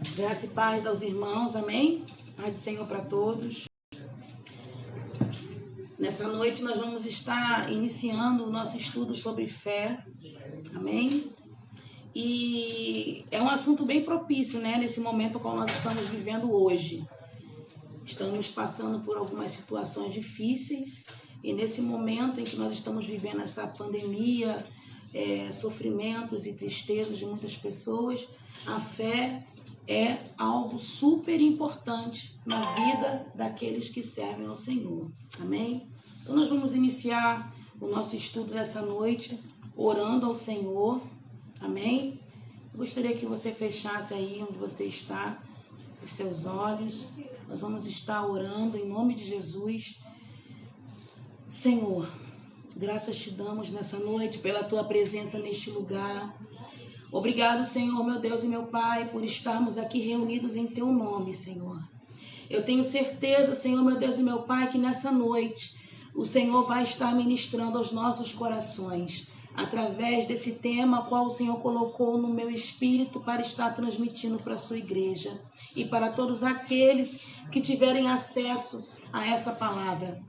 Graça e paz aos irmãos, amém? Paz do Senhor para todos. Nessa noite nós vamos estar iniciando o nosso estudo sobre fé, amém? E é um assunto bem propício, né? Nesse momento qual nós estamos vivendo hoje. Estamos passando por algumas situações difíceis e nesse momento em que nós estamos vivendo essa pandemia, sofrimentos e tristezas de muitas pessoas, a fé é algo super importante na vida daqueles que servem ao Senhor. Amém? Então nós vamos iniciar o nosso estudo dessa noite orando ao Senhor. Amém? Eu gostaria que você fechasse aí onde você está, os seus olhos. Nós vamos estar orando em nome de Jesus. Senhor, graças te damos nessa noite pela tua presença neste lugar. Obrigado, Senhor, meu Deus e meu Pai, por estarmos aqui reunidos em teu nome, Senhor. Eu tenho certeza, Senhor, meu Deus e meu Pai, que nessa noite o Senhor vai estar ministrando aos nossos corações, através desse tema qual o Senhor colocou no meu espírito para estar transmitindo para a sua igreja e para todos aqueles que tiverem acesso a essa palavra.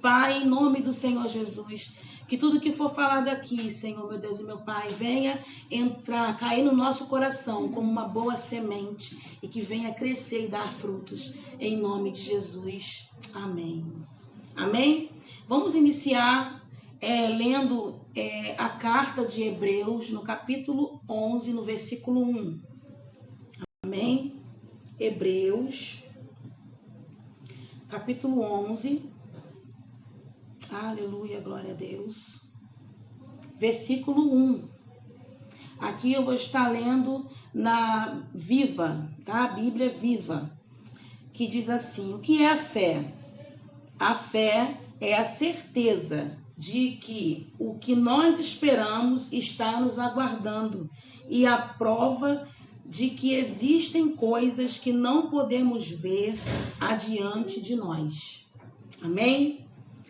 Pai, em nome do Senhor Jesus, que tudo que for falado aqui, Senhor, meu Deus e meu Pai, venha entrar, cair no nosso coração como uma boa semente e que venha crescer e dar frutos, em nome de Jesus. Amém. Amém? Vamos iniciar lendo a carta de Hebreus, no capítulo 11, no versículo 1. Amém? Hebreus, capítulo 11. Aleluia, glória a Deus. Versículo 1. Aqui eu vou estar lendo na Viva, tá? A Bíblia Viva, que diz assim: o que é a fé? A fé é a certeza de que o que nós esperamos está nos aguardando e a prova de que existem coisas que não podemos ver adiante de nós. Amém?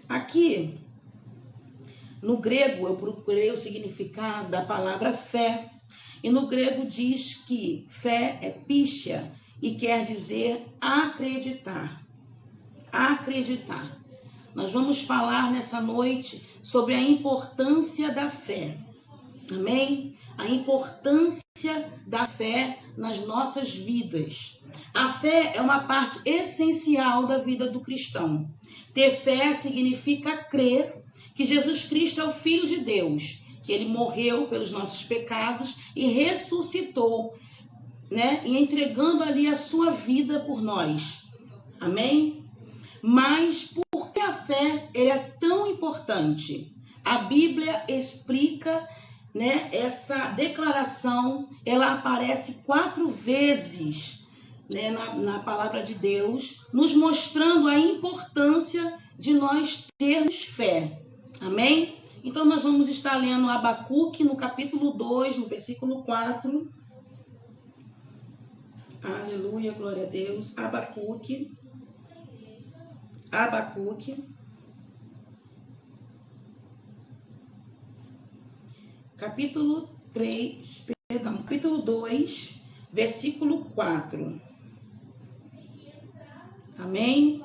Aqui, no grego, eu procurei o significado da palavra fé. E no grego diz que fé é pistia e quer dizer acreditar. Acreditar. Nós vamos falar nessa noite sobre a importância da fé. Amém? A importância da fé nas nossas vidas. A fé é uma parte essencial da vida do cristão. Ter fé significa crer que Jesus Cristo é o Filho de Deus, que ele morreu pelos nossos pecados e ressuscitou, né? E entregando ali a sua vida por nós. Amém? Mas por que a fé é tão importante? A Bíblia explica, né, essa declaração, ela aparece 4 vezes, né, na palavra de Deus, nos mostrando a importância de nós termos fé. Amém? Então nós vamos estar lendo Abacuque no capítulo 2, no versículo 4. Aleluia, glória a Deus. Abacuque. Capítulo 2, versículo 4. Amém?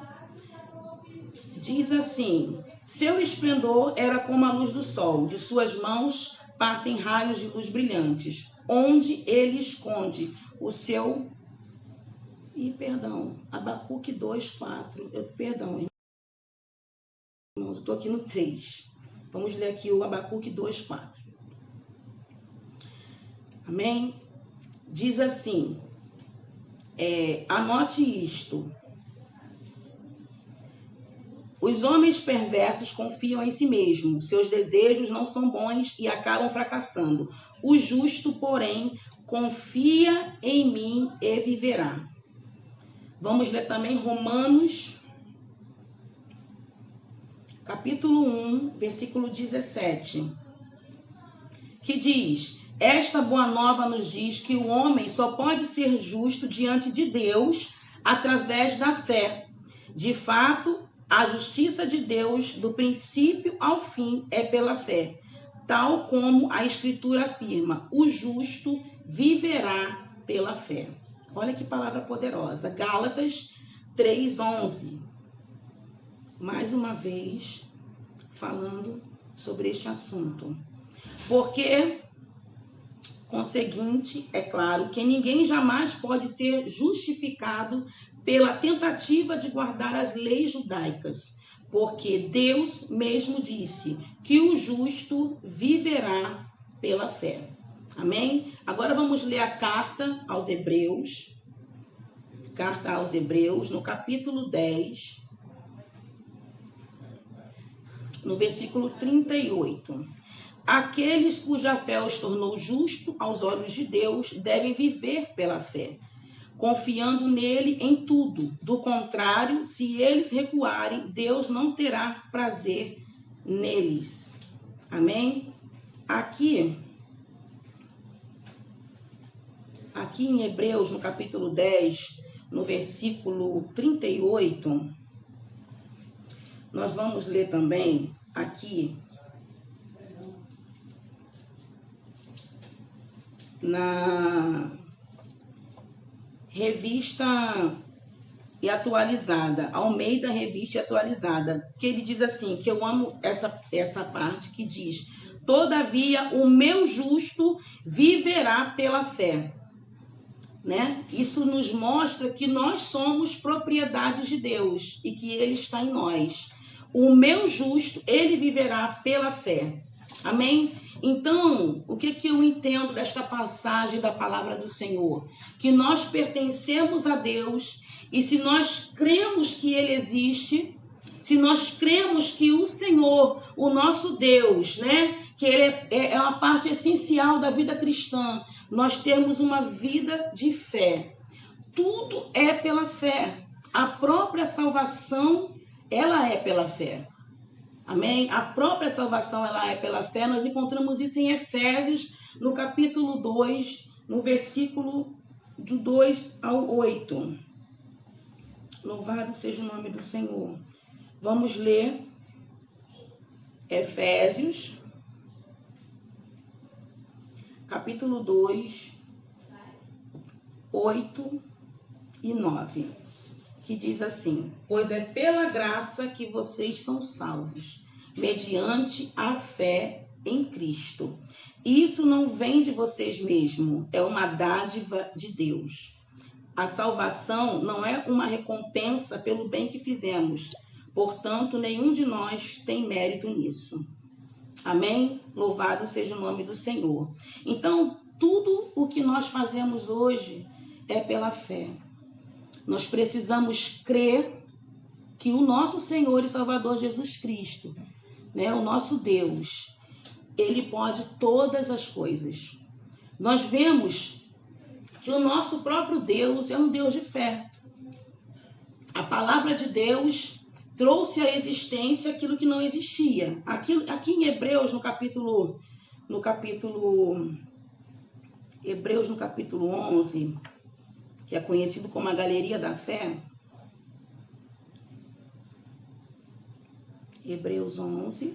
Diz assim: seu esplendor era como a luz do sol, de suas mãos partem raios de luz brilhantes, onde ele esconde o seu... Abacuque 2, 4. Irmãos, eu estou aqui no 3. Vamos ler aqui o Abacuque 2, 4. Amém? Diz assim, anote isto. Os homens perversos confiam em si mesmos, seus desejos não são bons e acabam fracassando. O justo, porém, confia em mim e viverá. Vamos ler também Romanos, capítulo 1, versículo 17, que diz: esta boa nova nos diz que o homem só pode ser justo diante de Deus através da fé. De fato, a justiça de Deus, do princípio ao fim, é pela fé, tal como a Escritura afirma: o justo viverá pela fé. Olha que palavra poderosa. Gálatas 3:11. Mais uma vez, falando sobre este assunto. Porque, conseguinte, é claro que ninguém jamais pode ser justificado pela tentativa de guardar as leis judaicas, porque Deus mesmo disse que o justo viverá pela fé. Amém? Agora vamos ler a carta aos Hebreus. Carta aos Hebreus, no capítulo 10, no versículo 38. Aqueles cuja fé os tornou justo aos olhos de Deus devem viver pela fé, confiando nele em tudo. Do contrário, se eles recuarem, Deus não terá prazer neles. Amém? Aqui em Hebreus, no capítulo 10, no versículo 38, nós vamos ler também aqui na Revista e Atualizada, Almeida Revista e Atualizada, que ele diz assim, que eu amo essa parte que diz: todavia o meu justo viverá pela fé. Né? Isso nos mostra que nós somos propriedades de Deus e que Ele está em nós. O meu justo, ele viverá pela fé. Amém? Então, o que eu entendo desta passagem da palavra do Senhor? Que nós pertencemos a Deus e se nós cremos que Ele existe, se nós cremos que o Senhor, o nosso Deus, né? Que Ele é uma parte essencial da vida cristã, nós temos uma vida de fé. Tudo é pela fé. A própria salvação, ela é pela fé. Amém? A própria salvação, ela é pela fé. Nós encontramos isso em Efésios, no capítulo 2, no versículo do 2 ao 8. Louvado seja o nome do Senhor. Vamos ler Efésios, capítulo 2, 8 e 9, que diz assim: pois é pela graça que vocês são salvos, mediante a fé em Cristo. Isso não vem de vocês mesmos, é uma dádiva de Deus. A salvação não é uma recompensa pelo bem que fizemos, portanto, nenhum de nós tem mérito nisso. Amém? Louvado seja o nome do Senhor. Então, tudo o que nós fazemos hoje é pela fé. Nós precisamos crer que o nosso Senhor e Salvador Jesus Cristo, né, o nosso Deus, Ele pode todas as coisas. Nós vemos que o nosso próprio Deus é um Deus de fé. A palavra de Deus trouxe à existência aquilo que não existia. Aqui em Hebreus, Hebreus no capítulo 11, que é conhecido como a Galeria da Fé. Hebreus 11.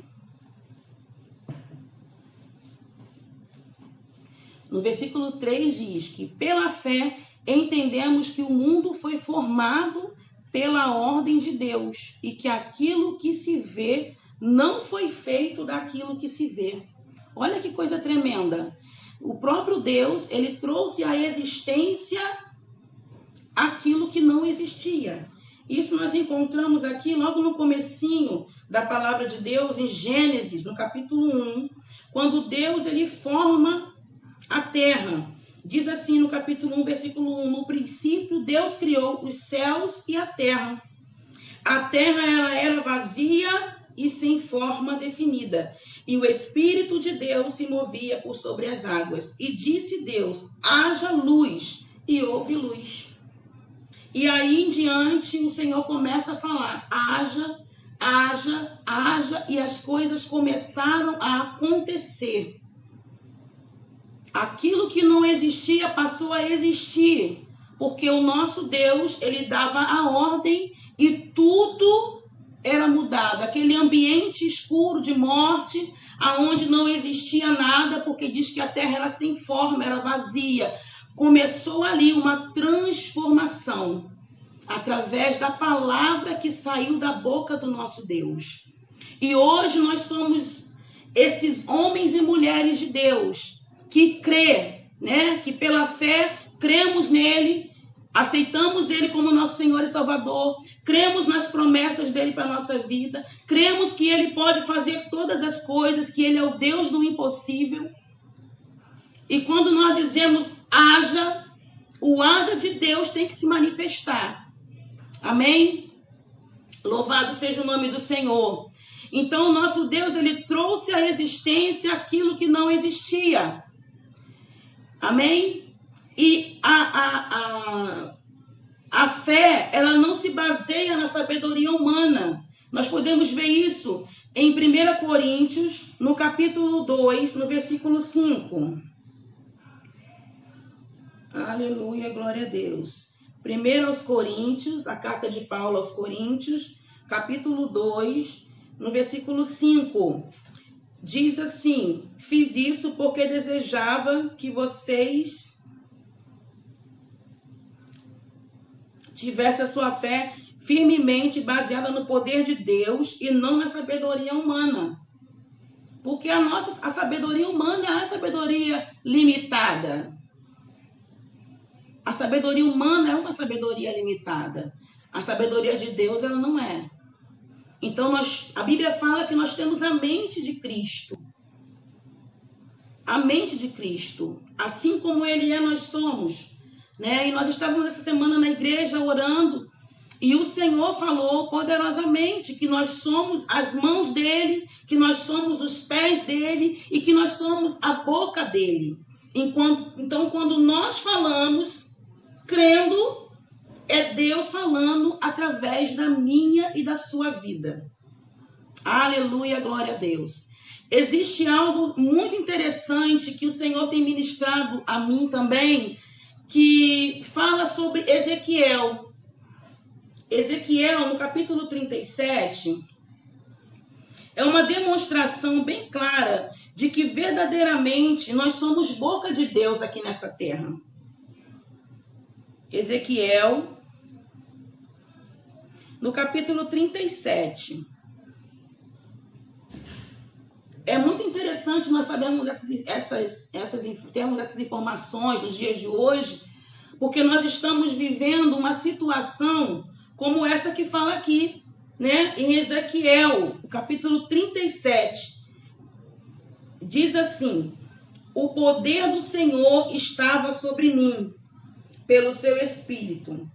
No versículo 3 diz que pela fé entendemos que o mundo foi formado pela ordem de Deus e que aquilo que se vê não foi feito daquilo que se vê. Olha que coisa tremenda. O próprio Deus, ele trouxe à existência aquilo que não existia. Isso nós encontramos aqui logo no comecinho da palavra de Deus, em Gênesis, no capítulo 1, quando Deus ele forma a terra. Diz assim no capítulo 1, versículo 1, no princípio Deus criou os céus e a terra. A terra ela era vazia e sem forma definida, e o Espírito de Deus se movia por sobre as águas. E disse Deus, haja luz, e houve luz. E aí em diante o Senhor começa a falar, haja, haja, haja, e as coisas começaram a acontecer. Aquilo que não existia passou a existir, porque o nosso Deus, ele dava a ordem e tudo era mudado. Aquele ambiente escuro de morte, aonde não existia nada, porque diz que a terra era sem forma, era vazia. começou ali uma transformação através da palavra que saiu da boca do nosso Deus. E hoje nós somos esses homens e mulheres de Deus que crê, né? Que pela fé cremos nele, aceitamos ele como nosso Senhor e Salvador, cremos nas promessas dele para a nossa vida, cremos que ele pode fazer todas as coisas, que ele é o Deus do impossível. E quando nós dizemos haja, o haja de Deus tem que se manifestar. Amém? Louvado seja o nome do Senhor. Então, o nosso Deus, ele trouxe à existência aquilo que não existia. Amém? E a fé, ela não se baseia na sabedoria humana. Nós podemos ver isso em 1 Coríntios, no capítulo 2, no versículo 5. Aleluia, glória a Deus. 1 aos Coríntios, a carta de Paulo aos Coríntios, capítulo 2, no versículo 5. Diz assim: fiz isso porque desejava que vocês tivessem a sua fé firmemente baseada no poder de Deus e não na sabedoria humana. Porque a sabedoria humana é a sabedoria limitada. A sabedoria humana é uma sabedoria limitada. A sabedoria de Deus, ela não é. Então, a Bíblia fala que nós temos a mente de Cristo. A mente de Cristo. Assim como Ele é, nós somos. Né? E nós estávamos essa semana na igreja orando. E o Senhor falou poderosamente que nós somos as mãos dEle, que nós somos os pés dEle e que nós somos a boca dEle. Então, quando nós falamos, crendo, é Deus falando através da minha e da sua vida. Aleluia, glória a Deus. Existe algo muito interessante que o Senhor tem ministrado a mim também, que fala sobre Ezequiel. Ezequiel, no capítulo 37, é uma demonstração bem clara de que verdadeiramente nós somos boca de Deus aqui nessa terra. Ezequiel, no capítulo 37. É muito interessante nós sabermos termos essas informações nos dias de hoje, porque nós estamos vivendo uma situação como essa que fala aqui, né? Em Ezequiel, o capítulo 37. Diz assim: o poder do Senhor estava sobre mim, pelo seu espírito.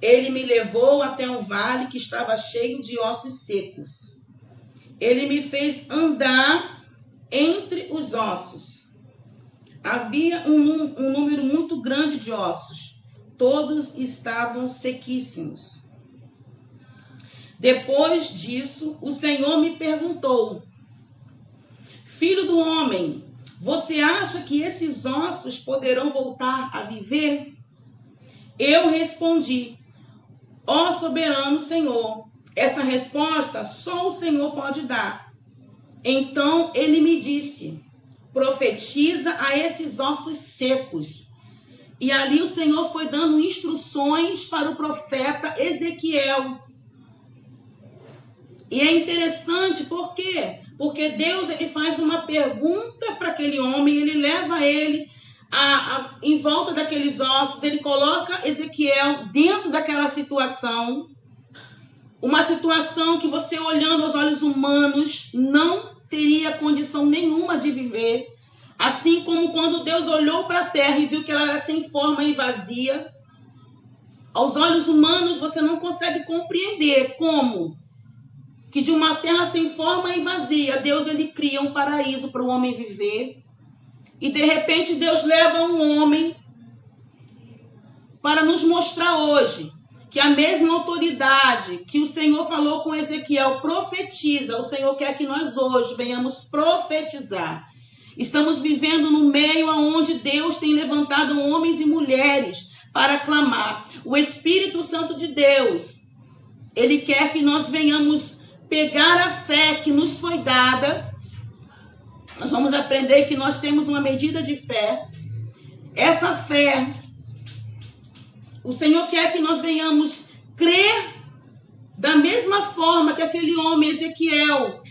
Ele me levou até um vale que estava cheio de ossos secos. Ele me fez andar entre os ossos. Havia um número muito grande de ossos. Todos estavam sequíssimos. Depois disso, o Senhor me perguntou: filho do homem, você acha que esses ossos poderão voltar a viver? Eu respondi: ó soberano Senhor, essa resposta só o Senhor pode dar. Então ele me disse: profetiza a esses ossos secos. E ali o Senhor foi dando instruções para o profeta Ezequiel. E é interessante, por quê? Porque Deus, ele faz uma pergunta para aquele homem, ele leva ele em volta daqueles ossos, ele coloca Ezequiel dentro daquela situação, uma situação que você, olhando aos olhos humanos, não teria condição nenhuma de viver, assim como quando Deus olhou para a terra e viu que ela era sem forma e vazia. Aos olhos humanos você não consegue compreender como que de uma terra sem forma e vazia, Deus, ele cria um paraíso para o homem viver. E de repente Deus leva um homem para nos mostrar hoje que a mesma autoridade que o Senhor falou com Ezequiel, profetiza, o Senhor quer que nós hoje venhamos profetizar. Estamos vivendo no meio onde Deus tem levantado homens e mulheres para clamar. O Espírito Santo de Deus, ele quer que nós venhamos pegar a fé que nos foi dada. Nós vamos aprender que nós temos uma medida de fé. Essa fé O Senhor quer que nós venhamos crer da mesma forma que aquele homem, Ezequiel.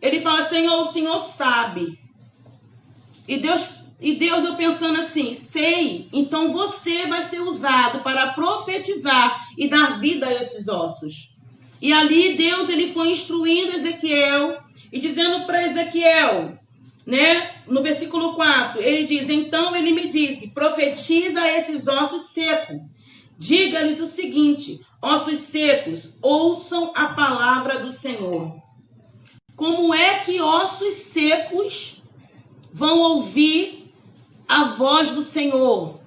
Ele fala, Senhor, o Senhor sabe. E Deus, eu pensando assim, sei, então você vai ser usado para profetizar e dar vida a esses ossos. E ali Deus, ele foi instruindo Ezequiel e dizendo para Ezequiel, né, no versículo 4, ele diz, então ele me disse, profetiza a esses ossos secos. Diga-lhes o seguinte, ossos secos, ouçam a palavra do Senhor. Como é que ossos secos vão ouvir a voz do Senhor?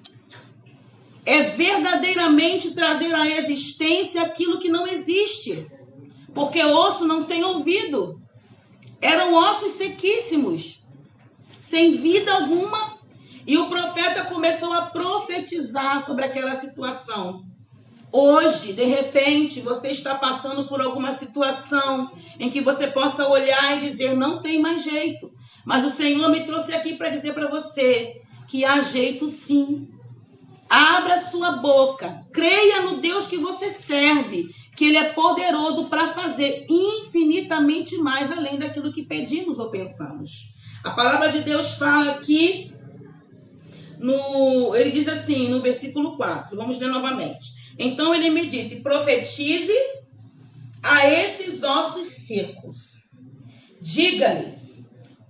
É verdadeiramente trazer à existência aquilo que não existe. Porque osso não tem ouvido. Eram ossos sequíssimos, sem vida alguma. E o profeta começou a profetizar sobre aquela situação. Hoje, de repente, você está passando por alguma situação em que você possa olhar e dizer, não tem mais jeito. Mas o Senhor me trouxe aqui para dizer para você que há jeito sim. Abra sua boca, creia no Deus que você serve, que Ele é poderoso para fazer infinitamente mais além daquilo que pedimos ou pensamos. A palavra de Deus fala aqui, ele diz assim, no versículo 4, vamos ler novamente. Então ele me disse, profetize a esses ossos secos. Diga-lhes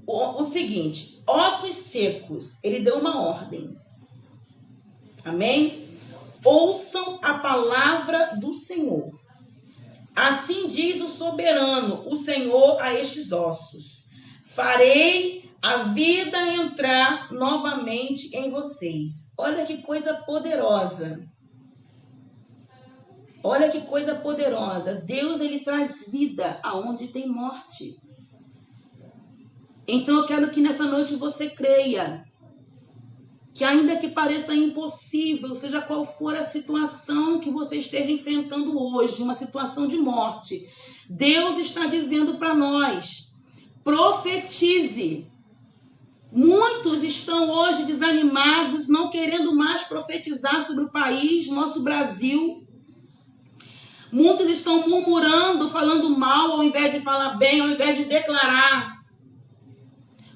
o seguinte, ossos secos, ele deu uma ordem. Amém? Ouçam a palavra do Senhor. Assim diz o soberano, o Senhor a estes ossos. Farei a vida entrar novamente em vocês. Olha que coisa poderosa. Olha que coisa poderosa. Deus, ele traz vida aonde tem morte. Então eu quero que nessa noite você creia que ainda que pareça impossível, seja qual for a situação que você esteja enfrentando hoje, uma situação de morte, Deus está dizendo para nós, profetize. Muitos estão hoje desanimados, não querendo mais profetizar sobre o país, nosso Brasil. Muitos estão murmurando, falando mal, ao invés de falar bem, ao invés de declarar.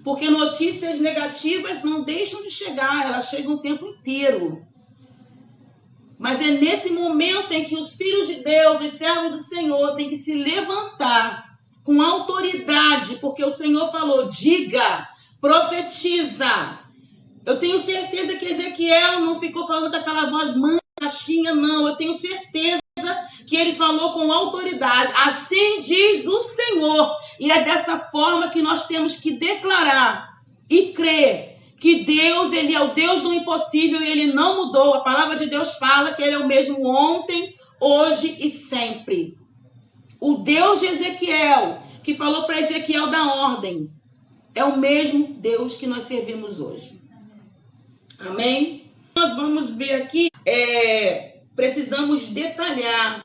Porque notícias negativas não deixam de chegar, elas chegam o tempo inteiro. Mas é nesse momento em que os filhos de Deus, os servos do Senhor, têm que se levantar com autoridade, porque o Senhor falou, diga, profetiza. Eu tenho certeza que Ezequiel não ficou falando daquela voz baixinha, não. Eu tenho certeza que ele falou com autoridade. Assim diz o Senhor. E é dessa forma que nós temos que declarar e crer que Deus, ele é o Deus do impossível e ele não mudou. A palavra de Deus fala que ele é o mesmo ontem, hoje e sempre. O Deus de Ezequiel, que falou para Ezequiel dar ordem, é o mesmo Deus que nós servimos hoje. Amém? Nós vamos ver aqui, precisamos detalhar.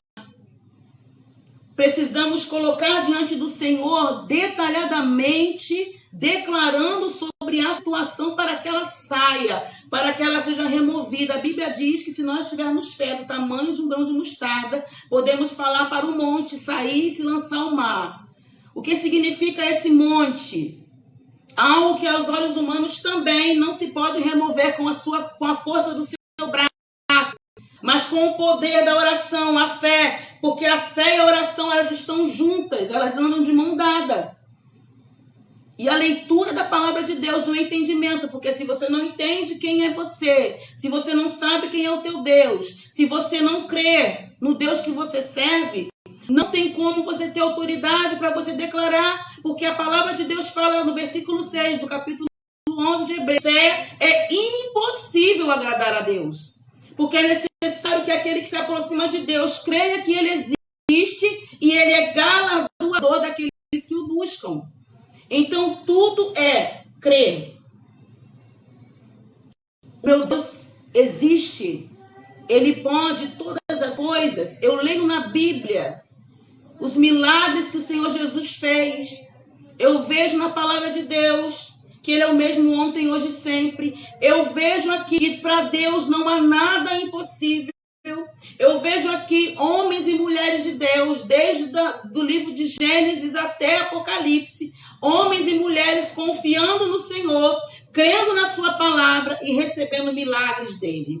Precisamos colocar diante do Senhor detalhadamente, declarando sobre a situação para que ela saia, para que ela seja removida. A Bíblia diz que se nós tivermos fé do tamanho de um grão de mostarda, podemos falar para o monte, sair e se lançar ao mar. O que significa esse monte? Algo que aos olhos humanos também não se pode remover com a força do seu braço, mas com o poder da oração, a fé, porque a fé e a oração, elas estão juntas, elas andam de mão dada. E a leitura da palavra de Deus, o entendimento, porque se você não entende quem é você, se você não sabe quem é o teu Deus, se você não crê no Deus que você serve, não tem como você ter autoridade para você declarar, porque a palavra de Deus fala no versículo 6 do capítulo 11 de Hebreus, fé é impossível agradar a Deus. Porque é necessário que aquele que se aproxima de Deus creia que ele existe e ele é galardoador daqueles que o buscam. Então, tudo é crer. Meu Deus existe. Ele pode todas as coisas. Eu leio na Bíblia os milagres que o Senhor Jesus fez. Eu vejo na palavra de Deus que ele é o mesmo ontem, hoje e sempre. Eu vejo aqui que para Deus não há nada impossível. Eu vejo aqui homens e mulheres de Deus, desde do livro de Gênesis até Apocalipse, homens e mulheres confiando no Senhor, crendo na sua palavra e recebendo milagres dele.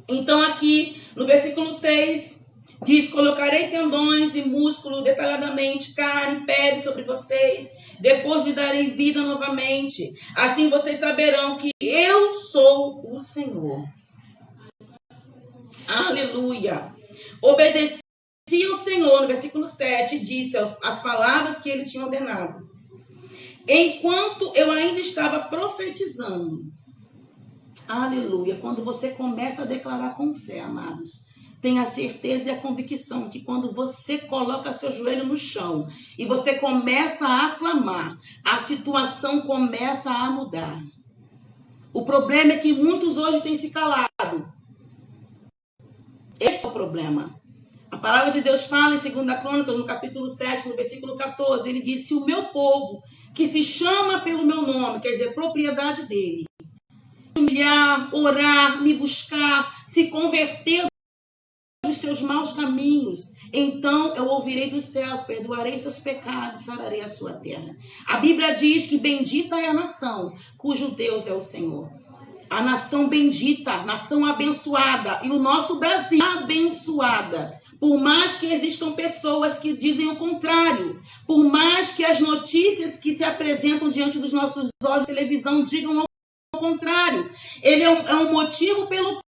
Então aqui no versículo 6 diz: colocarei tendões e músculo detalhadamente, carne e pele sobre vocês, depois lhe darei vida novamente. Assim vocês saberão que eu sou o Senhor. Aleluia. Obedeci ao Senhor, no versículo 7, disse as palavras que ele tinha ordenado, enquanto eu ainda estava profetizando. Aleluia. Quando você começa a declarar com fé, amados, tenha a certeza e a convicção que quando você coloca seu joelho no chão e você começa a aclamar, a situação começa a mudar. O problema é que muitos hoje têm se calado. Esse é o problema. A palavra de Deus fala em 2 Crônicas, no capítulo 7, no versículo 14, ele diz: se o meu povo, que se chama pelo meu nome, quer dizer, propriedade dele, se humilhar, orar, me buscar, se converter dos seus maus caminhos, então eu ouvirei dos céus, perdoarei seus pecados, sararei a sua terra. A Bíblia diz que bendita é a nação cujo Deus é o Senhor. A nação bendita, nação abençoada, e o nosso Brasil abençoada. Por mais que existam pessoas que dizem o contrário, por mais que as notícias que se apresentam diante dos nossos olhos de televisão digam o contrário, ele é um motivo pelo